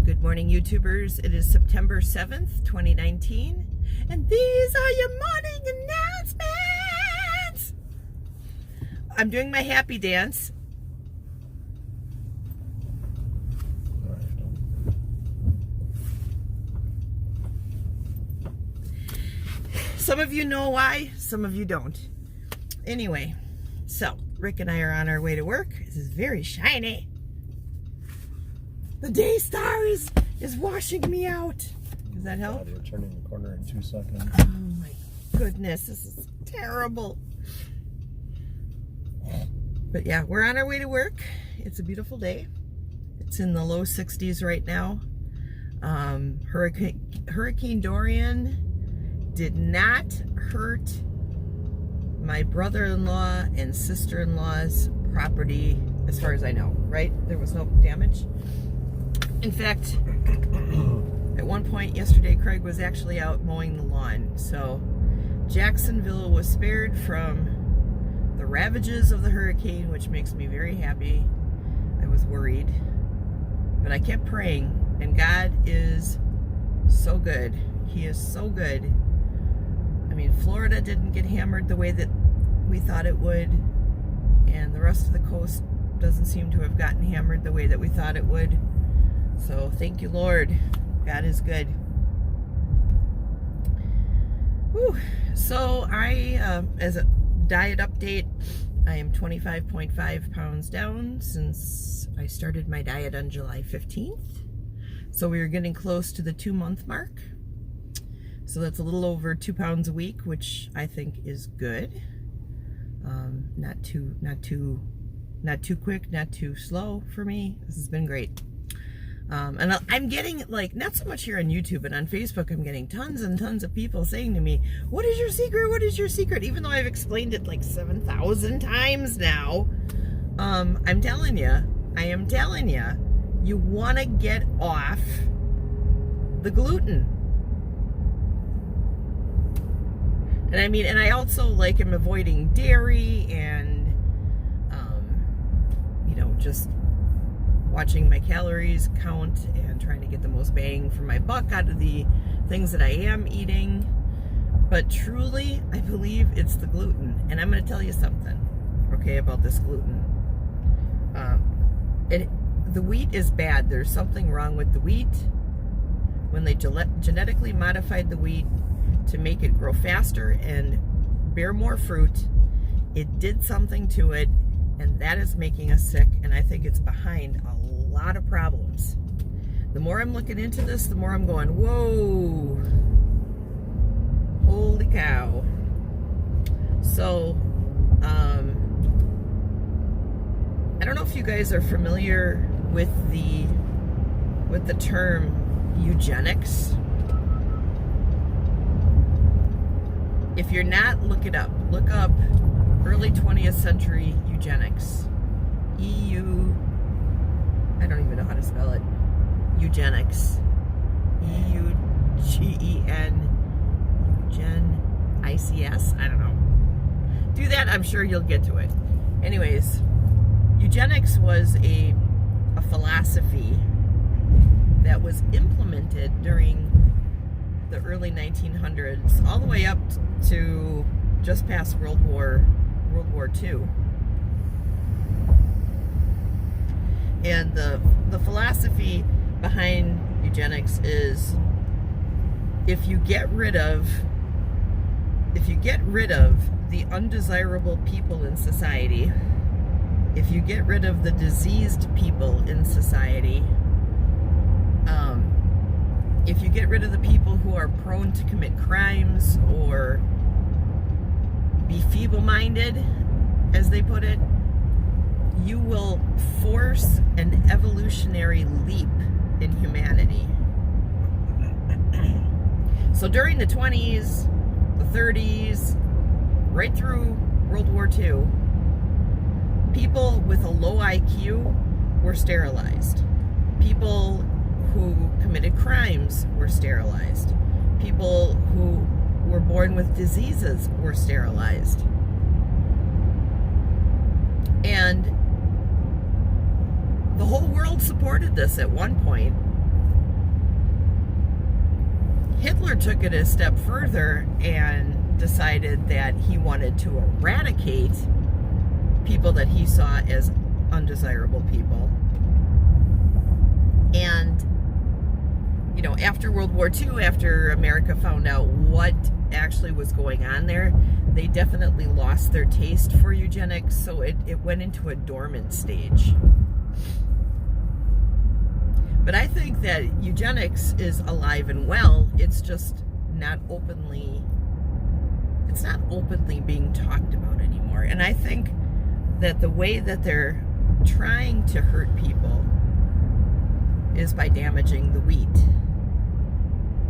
Good morning, YouTubers. It is September 7th, 2019, and these are your morning announcements. I'm doing my happy dance. Some of you know why, some of you don't. Anyway, so Rick and I are on our way to work. This is very shiny. The day star is washing me out. Does that help? You're turning the corner in 2 seconds. Oh my goodness, this is terrible. But yeah, we're on our way to work. It's a beautiful day. It's in the low 60s right now. Hurricane Dorian did not hurt my brother-in-law and sister-in-law's property, as far as I know, right? There was no damage. In fact, at one point yesterday, Craig was actually out mowing the lawn. So Jacksonville was spared from the ravages of the hurricane, which makes me very happy. I was worried, but I kept praying, and God is so good. He is so good. I mean, Florida didn't get hammered the way that we thought it would, and the rest of the coast doesn't seem to have gotten hammered the way that we thought it would. So thank you, Lord. God is good. Whew. So I, as a diet update, I am 25.5 pounds down since I started my diet on July 15th. So we are getting close to the 2-month mark. So that's a little over 2 pounds a week, which I think is good. Not too quick, not too slow for me. This has been great. And I'm getting, like, not so much here on YouTube, but on Facebook, I'm getting tons and tons of people saying to me, what is your secret? What is your secret? Even though I've explained it like 7,000 times now. I'm telling you, you want to get off the gluten. And I mean, and I also, like, am avoiding dairy and, you know, just watching my calories count and trying to get the most bang for my buck out of the things that I am eating. But truly, I believe it's the gluten. And I'm going to tell you something, okay, about this gluten. The wheat is bad. There's something wrong with the wheat. When they genetically modified the wheat to make it grow faster and bear more fruit, it did something to it, and that is making us sick, and I think it's behind a lot of problems. The more I'm looking into this, the more I'm going, whoa, holy cow. So, I don't know if you guys are familiar with the term eugenics. If you're not, look it up. Look up early 20th century eugenics. I don't even know how to spell it. Eugenics. E-U-G-E-N. I-C-S? I don't know. Do that, I'm sure you'll get to it. Anyways, eugenics was a philosophy that was implemented during the early 1900s, all the way up to just past World War II. And the philosophy behind eugenics is if you get rid of the undesirable people in society, if you get rid of the diseased people in society, if you get rid of the people who are prone to commit crimes or be feeble-minded, as they put it, you will force an evolutionary leap in humanity. So during the 20s, the 30s, right through World War II, people with a low IQ were sterilized. People who committed crimes were sterilized. People who were born with diseases were sterilized. And the whole world supported this at one point. Hitler took it a step further and decided that he wanted to eradicate people that he saw as undesirable people. And, you know, after World War II, after America found out what actually was going on there, they definitely lost their taste for eugenics, so it went into a dormant stage. But I think that eugenics is alive and well. It's just not openly being talked about anymore. And I think that the way that they're trying to hurt people is by damaging the wheat.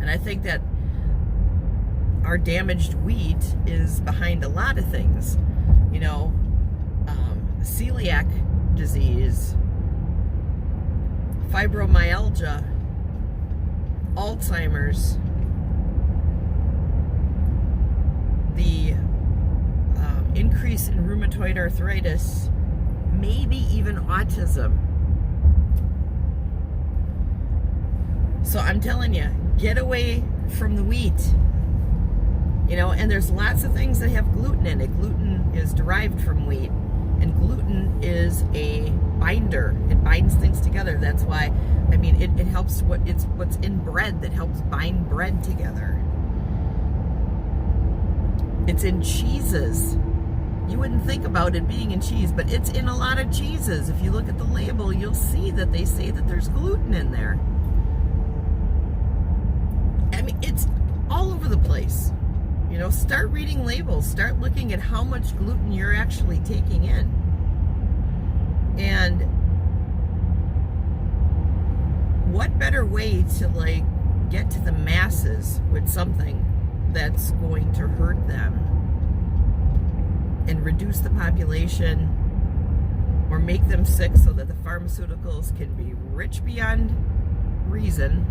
And I think that our damaged wheat is behind a lot of things. You know, celiac disease, fibromyalgia, Alzheimer's, the increase in rheumatoid arthritis, maybe even autism. So I'm telling you, get away from the wheat. You know, and there's lots of things that have gluten in it. Gluten is derived from wheat, and gluten is a binder. It binds things together. That's why, I mean, it helps. It's what's in bread that helps bind bread together. It's in cheeses. You wouldn't think about it being in cheese, but it's in a lot of cheeses. If you look at the label, you'll see that they say that there's gluten in there. I mean, it's all over the place. You know, start reading labels. Start looking at how much gluten you're actually taking in. And what better way to, like, get to the masses with something that's going to hurt them and reduce the population or make them sick so that the pharmaceuticals can be rich beyond reason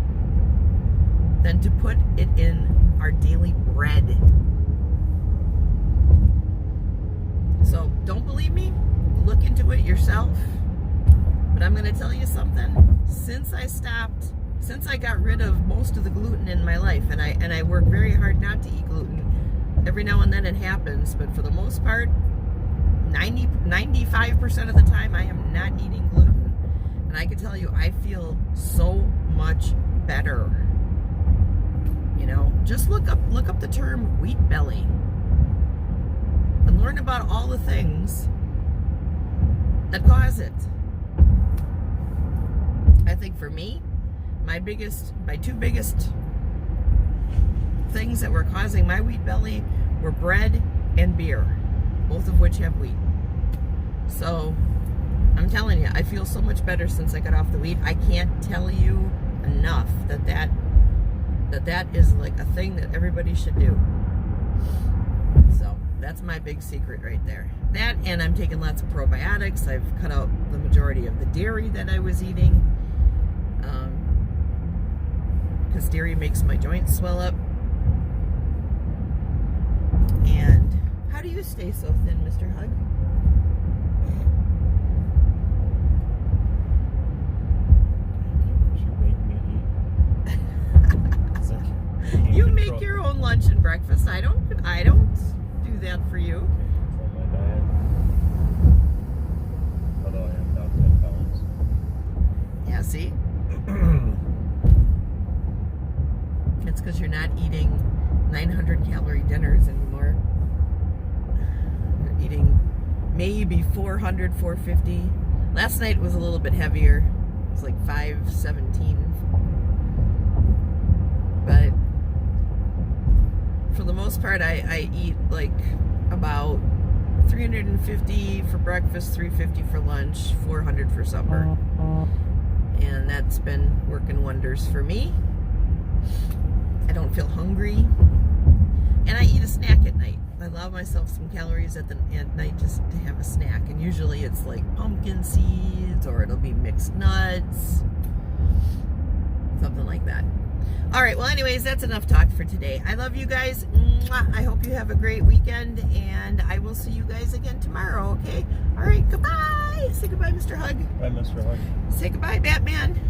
than to put it in our daily bread. So don't believe me? Look into it yourself. But I'm going to tell you something. Since I got rid of most of the gluten in my life, and I work very hard not to eat gluten. Every now and then it happens, but for the most part, 95% of the time I am not eating gluten. And I can tell you, I feel so much better. You know, just look up the term wheat belly and learn about all the things that cause it. I think for me, my two biggest things that were causing my wheat belly were bread and beer, both of which have wheat. So I'm telling you, I feel so much better since I got off the wheat. I can't tell you enough that is like a thing that everybody should do. So that's my big secret right there. That, and I'm taking lots of probiotics. I've cut out the majority of the dairy that I was eating, because dairy makes my joints swell up. And how do you stay so thin, Mr. Hug? You make your own lunch and breakfast. I don't do that for you. Control my diet. Although I am down 10 pounds. Yeah, see? It's because you're not eating 900 calorie dinners anymore. You're eating maybe 400, 450. Last night was a little bit heavier. It was like 517. But for the most part, I eat like about 350 for breakfast, 350 for lunch, 400 for supper. And that's been working wonders for me. I don't feel hungry. And I eat a snack at night. I allow myself some calories at night just to have a snack. And usually it's like pumpkin seeds, or it'll be mixed nuts. Something like that. All right, well, anyways, that's enough talk for today. I love you guys. Mwah. I hope you have a great weekend, and I will see you guys again tomorrow, okay? All right, goodbye. Say goodbye, Mr. Hug. Bye, Mr. Hug. Say goodbye, Batman.